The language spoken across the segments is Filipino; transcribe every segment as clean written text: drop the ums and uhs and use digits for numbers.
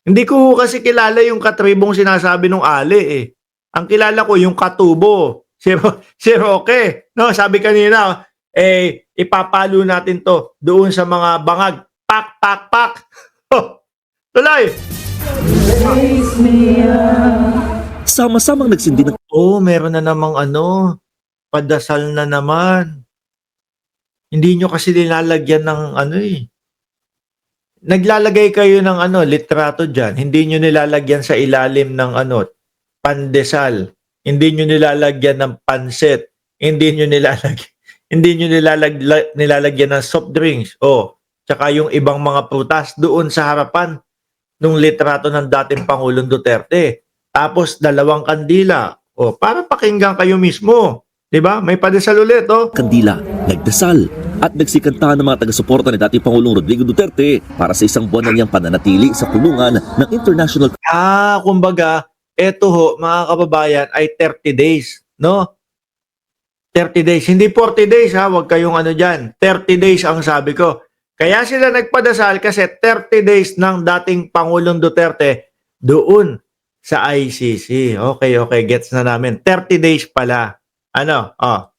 Hindi ko kasi kilala yung katribong sinasabi nung Ali eh. Ang kilala ko yung katubo. Si Roque. No, sabi kanina, ipapalo natin to doon sa mga bangag. Pak, pak, pak. Oh, tuloy. Sama-samang nagsindi ng Meron na namang padasal na naman. Hindi nyo kasi nilalagyan ng Naglalagay kayo ng litrato dyan. Hindi nyo nilalagyan sa ilalim ng pandesal. Hindi nyo nilalagyan ng pansit. Hindi nyo nilalagyan ng soft drinks. Tsaka yung ibang mga prutas doon sa harapan ng litrato ng dating Pangulong Duterte. Tapos 2 kandila. Para pakinggan kayo mismo. 'Di ba? May padasal ulit, kandila, nagdasal at nagsikanta ng mga taga-suporta ni dating Pangulong Rodrigo Duterte para sa isang buwan na niyang pananatili sa kulungan ng International. Kumbaga, eto mga kababayan ay 30 days, no? 30 days, hindi 40 days huwag kayong dyan. 30 days ang sabi ko. Kaya sila nagpadasal kasi 30 days ng dating Pangulong Duterte doon sa ICC. Okay, gets na namin. 30 days pala.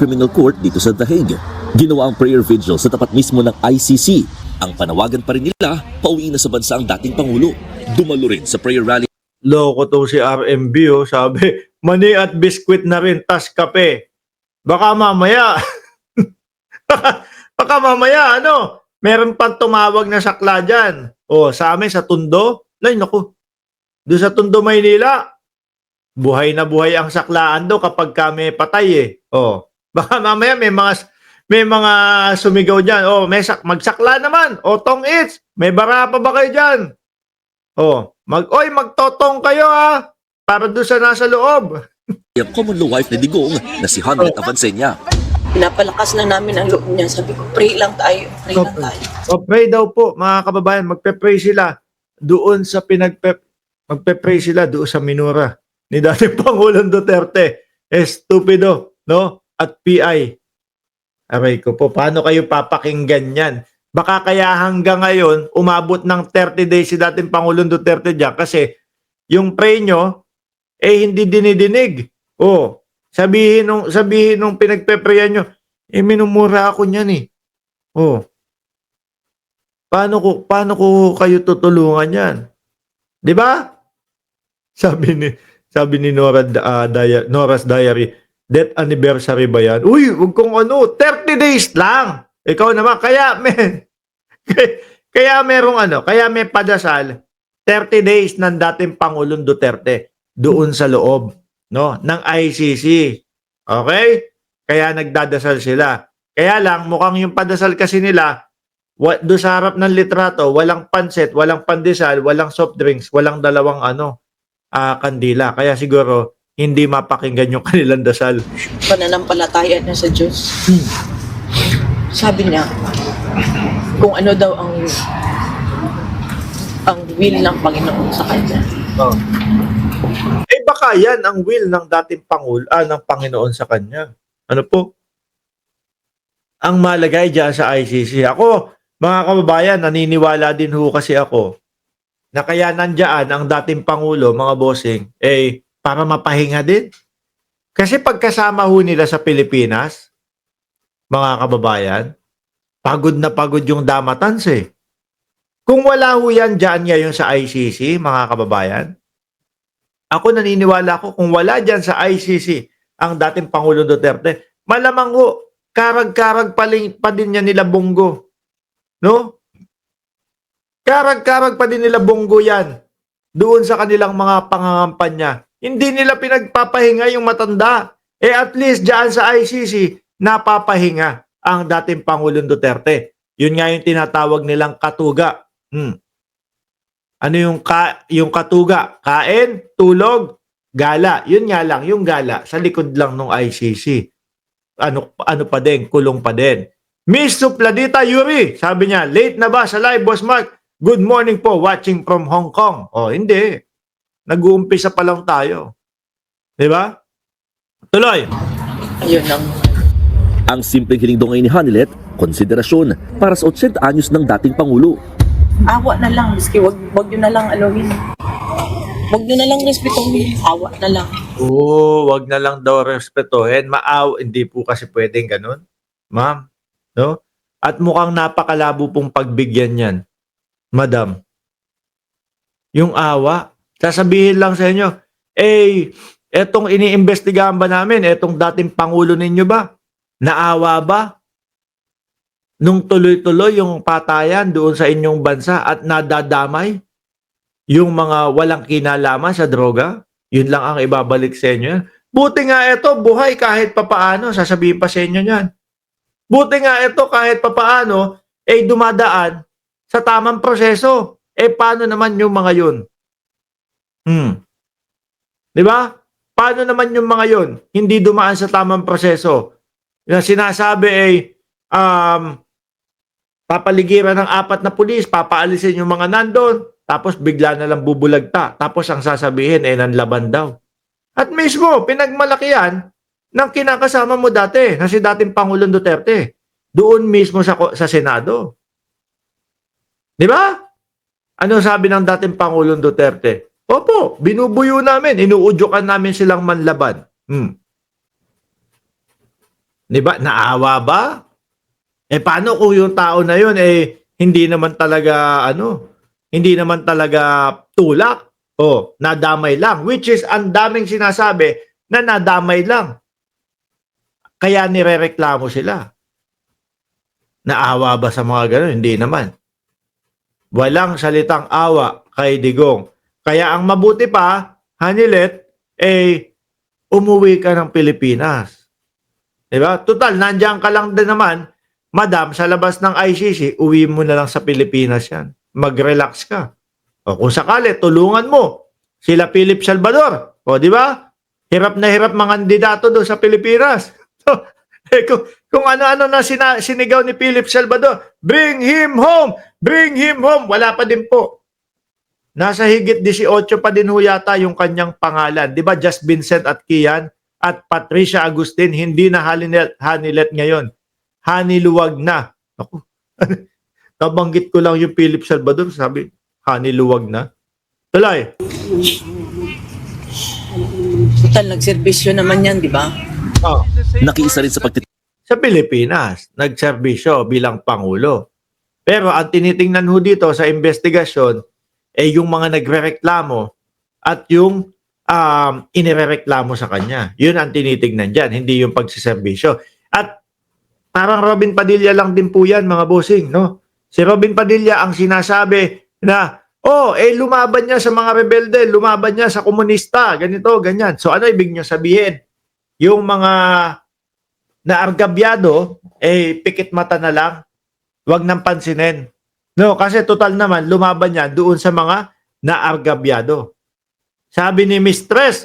Criminal Court dito sa The Hague. Ginawa ang prayer vigil sa tapat mismo ng ICC. Ang panawagan pa rin nila, pauwi na sa bansa ang dating Pangulo. Dumalo rin sa prayer rally. Loko to si RMB, sabi, mani at biskwit na rin, tas kape. Baka mamaya, baka mamaya, meron pang tumawag na sakla dyan. Sa amin, sa Tondo, naku, doon sa Tondo, Maynila, buhay na buhay ang saklaan daw kapag kami patay Baka mamaya may mga sumigaw diyan. Magsakla naman. Tong its, may bara pa ba kayo diyan? Magtotong kayo para doon sa nasa loob. Ang common law wife ni Digong na si Hamlet Avancenia. Pinapalakas lang namin ang loob niya. Sabi ko, pray lang tayo. Pray lang tayo. Pray daw po, mga kababayan. Magpe-pray sila doon sa magpe-pray sila doon sa minura ni dating Pangulong Duterte. Estupido, no? At PI. Aray ko po, paano kayo papakinggan yan? Baka kaya hanggang ngayon, umabot ng 30 days si dating Pangulong Duterte dyan kasi yung pray nyo, hindi dinidinig. Sabihin nung pinagpe-prayan nyo, minumura ako niyan Paano ko kayo tutulungan yan? 'Di ba? Sabi ni Nora's Diary, death anniversary ba yan? Uy, wag kong 30 days lang. Ikaw naman, kaya may padasal 30 days ng dating Pangulong Duterte doon sa loob, ng ICC. Okay? Kaya nagdadasal sila. Kaya lang, mukhang yung padasal kasi nila, doon sa harap ng litrato, walang pansit, walang pandesal, walang soft drinks, walang 2 kandila. Kaya siguro, hindi mapakinggan yung kanilang dasal. Pananampalataya niya sa Diyos. Sabi niya, kung ano daw ang will ng Panginoon sa kanya. Baka yan ang will ng dating ng Panginoon sa kanya. Ano po? Ang malagay dyan sa ICC. Ako, mga kababayan, naniniwala din kasi ako na kaya nandyan ang dating Pangulo, mga bossing, para mapahinga din. Kasi pagkasama nila sa Pilipinas, mga kababayan, pagod na pagod yung damatans Kung wala yan dyan ngayon sa ICC, mga kababayan, ako naniniwala kung wala dyan sa ICC ang dating Pangulong Duterte, malamang karag-karag pa din niya nila Bongo. No? Karag-karag pa din nila Bongo yan doon sa kanilang mga pangangampanya. Hindi nila pinagpapahinga yung matanda. At least dyan sa ICC, napapahinga ang dating Pangulong Duterte. Yun nga yung tinatawag nilang katuga. Ano yung katuga? Kain, tulog, gala. Yun nga lang, yung gala sa likod lang ng ICC. Ano pa din, kulong pa din. Miss Supladita Yuri, sabi niya, late na ba sa live, Boss Mark? Good morning po, watching from Hong Kong. Hindi. Nag-uumpisa pa lang tayo. Diba? Tuloy. Ayun lang. Ang simpleng hiling dungay ni Hanilet, konsiderasyon para sa 80 anyos ng dating Pangulo. Awa na lang, miski wag yun na lang aluhin. Huwag nyo na lang respetuhin. Awa na lang. Oo, wag na lang daw respetuhin. Hindi po kasi pwedeng ganun, ma'am. No? At mukhang napakalabo pong pagbigyan yan, madam. Yung awa. Sasabihin lang sa inyo, etong iniimbestigahan ba namin, etong dating pangulo ninyo ba? Naawa ba? Nung tuloy-tuloy yung patayan doon sa inyong bansa at nadadamay yung mga walang kinalaman sa droga? Yun lang ang ibabalik sa inyo. Buti nga ito, buhay kahit papaano, sasabihin pa sa inyo yan. Buti nga ito kahit papaano, dumadaan sa tamang proseso. Paano naman yung mga yun? Di ba? Paano naman yung mga yun? Hindi dumaan sa tamang proseso. Yung sinasabi papaligiran ng 4 na pulis, papaalisin yung mga nandun, tapos bigla na lang bubulagta. Tapos ang sasabihin nanlaban daw. At mismo, pinagmalakihan ng kinakasama mo dati, na si dating Pangulong Duterte. Doon mismo sa Senado. Di ba? Ano sabi ng dating Pangulong Duterte? Opo, binubuyo namin, inuudyokan namin silang manlaban. Di ba? Naawa ba? Paano kung yung tao na yun, hindi naman talaga, hindi naman talaga tulak? Nadamay lang. Which is, ang daming sinasabi na nadamay lang. Kaya nirereklamo sila. Naawa ba sa mga ganun? Hindi naman. Walang salitang awa kay Digong. Kaya ang mabuti pa, Hanilet, umuwi ka ng Pilipinas. Diba? Total, nandiyan ka lang din naman, madam, sa labas ng ICC, uwi mo na lang sa Pilipinas yan. Mag-relax ka. Kung sakali, tulungan mo sila Philip Salvador. Di ba? Hirap na hirap mga kandidato doon sa Pilipinas. Kung ano-ano na sinigaw ni Philip Salvador, bring him home! Bring him home! Wala pa din po. Nasa higit 18 pa din ho yata yung kanyang pangalan. Di ba? Just Vincent at Kian at Patricia Agustin, hindi na Hanilet ngayon. Haniluwag na. Ako, nabanggit ko lang yung Philip Salvador, sabi, haniluwag na. Tuloy. Total, nagserbisyo naman yan, di ba? Nakiisa rin sa Sa Pilipinas, nagserbisyo bilang Pangulo. Pero ang tinitingnan ho dito sa investigasyon, yung mga nagrereklamo at yung inirereklamo sa kanya. Yun ang tinitingnan dyan, hindi yung pagsiservisyo. At parang Robin Padilla lang din po yan, mga bossing, no? Si Robin Padilla ang sinasabi na, lumaban niya sa mga rebelde, lumaban niya sa komunista, ganito, ganyan. So ano ibig niyo sabihin? Yung mga naargabyado, pikit mata na lang, wag nang pansinin. No, kasi total naman, lumaban niya doon sa mga naargabyado. Sabi ni Mistress,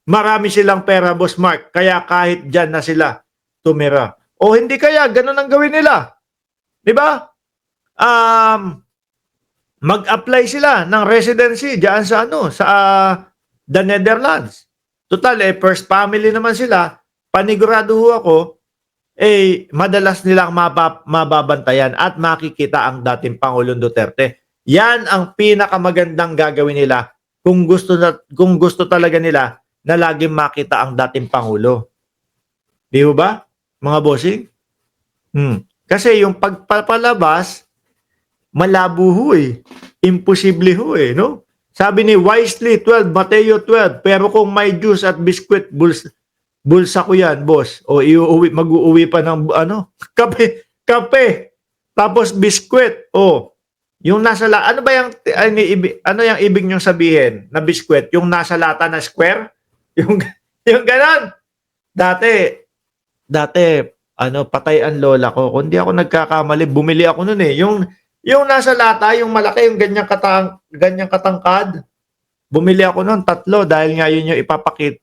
marami silang pera, Boss Mark, kaya kahit dyan na sila tumira. Hindi kaya, ganun ang gawin nila. Di ba? Mag-apply sila ng residency diyan sa the Netherlands. Total, first family naman sila. Panigurado ho ako, madalas nilang mababantayan at makikita ang dating Pangulong Duterte. Yan ang pinakamagandang gagawin nila kung gusto talaga nila na laging makita ang dating Pangulo. Di ba, mga bossing? Kasi yung pagpapalabas, malabo ho Imposible ho no? Sabi ni Wisely 12, Mateo 12, pero kung may juice at biskwit, bulsa ko yan, boss. Mag-uuwi pa ng kape. Tapos biskwit. Yung nasa ano ba yung ano yung ibig niyong sabihin na biskwit? Yung nasa lata na square? Yung ganon. Dati patay ang lola ko. Kung di ako nagkakamali, bumili ako noon yung nasa lata, yung malaki, yung ganyang katangkad. Bumili ako noon 3 dahil nga yun yung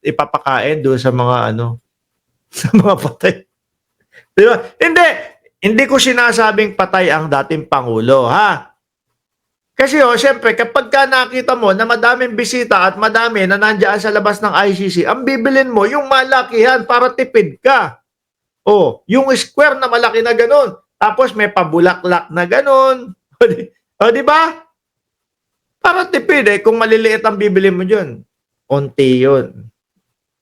ipapakain doon sa mga sa mga patay. Di ba? Hindi ko sinasabing patay ang dating Pangulo, ha? Kasi syempre, kapag ka nakita mo na madaming bisita at madami na nandiyan sa labas ng ICC, ang bibilin mo yung malakihan para tipid ka. Yung square na malaki na ganun. Tapos may pabulaklak na ganun. Di ba? Para tipid eh. Kung maliliit ang bibili mo dyan, konti yun.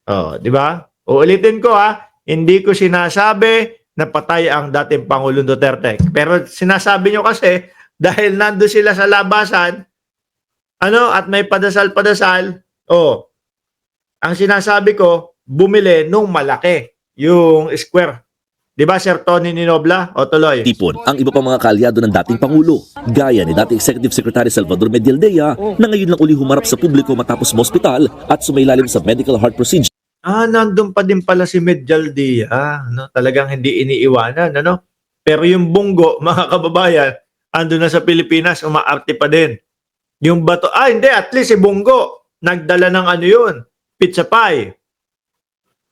Oh, di ba? Uulitin ko hindi ko sinasabi na patay ang dating Pangulong Duterte. Pero sinasabi nyo kasi, dahil nando sila sa labasan, at may padasal-padasal, ang sinasabi ko, bumili nung malaki, yung square. Di ba, Sir Tony Ninobla? O tuloy. Tipon ang iba pang mga kaalyado ng dating Pangulo, gaya ni dating Executive Secretary Salvador Medialdea na ngayon lang uli humarap sa publiko matapos ma-ospital at sumailalim sa medical heart procedure. Nandun pa din pala si Medialdea. Talagang hindi iniiwanan. Pero yung Bunggo, mga kababayan, ando na sa Pilipinas, umaarte pa din. Yung bato, hindi, at least si Bunggo, nagdala ng yun, pizza pie.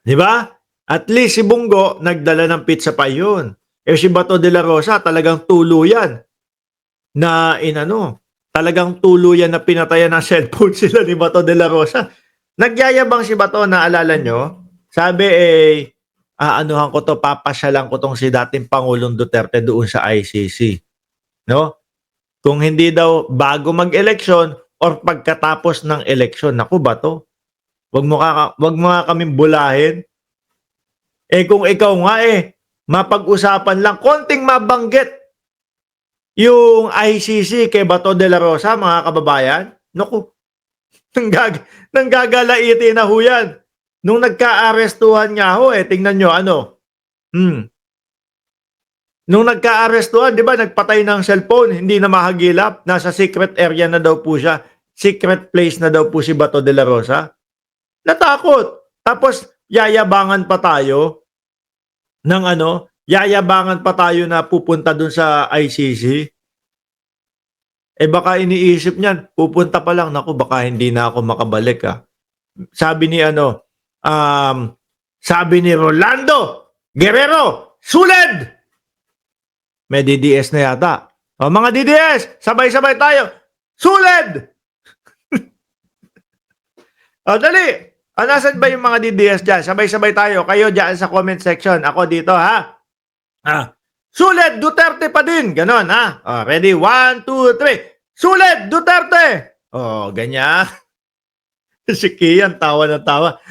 Di ba? At least si Bunggo, nagdala ng pizza pie yun. Si Bato de la Rosa, talagang tuluyan na talagang tuluyan na pinatayan ng cellphone sila ni Bato de la Rosa. Nagyayabang si Bato, naalala nyo? Sabi anuhan ko to, papasyalan ko tong si dating Pangulong Duterte doon sa ICC. No? Kung hindi daw bago mag-eleksyon or pagkatapos ng eleksyon. Naku, Bato, wag mo nga kaming bulahin. Kung ikaw nga mapag-usapan lang, konting mabanggit yung ICC kay Bato de la Rosa, mga kababayan, naku, nanggagalaiti na ho yan. Nung nagka-arestuhan nga ho, tingnan nyo, Nung nagka-arestuhan, di ba, nagpatay ng cellphone, hindi na mahagilap, nasa secret area na daw po siya, secret place na daw po si Bato de la Rosa. Natakot. Tapos, yayabangan pa tayo ng yayabangan pa tayo na pupunta dun sa ICC. Baka iniisip niyan, pupunta pa lang, naku, baka hindi na ako makabalik Sabi ni sabi ni Rolando Guerrero, suled! May DDS na yata. Mga DDS, sabay-sabay tayo. Suled! Dali! Nasaan ba yung mga DDS dyan? Sabay-sabay tayo. Kayo dyan sa comment section. Ako dito, Suled, Duterte pa din. Ganon, ready? 1, 2, 3. Suled, Duterte! Ganyan. Si Kian, tawa na tawa.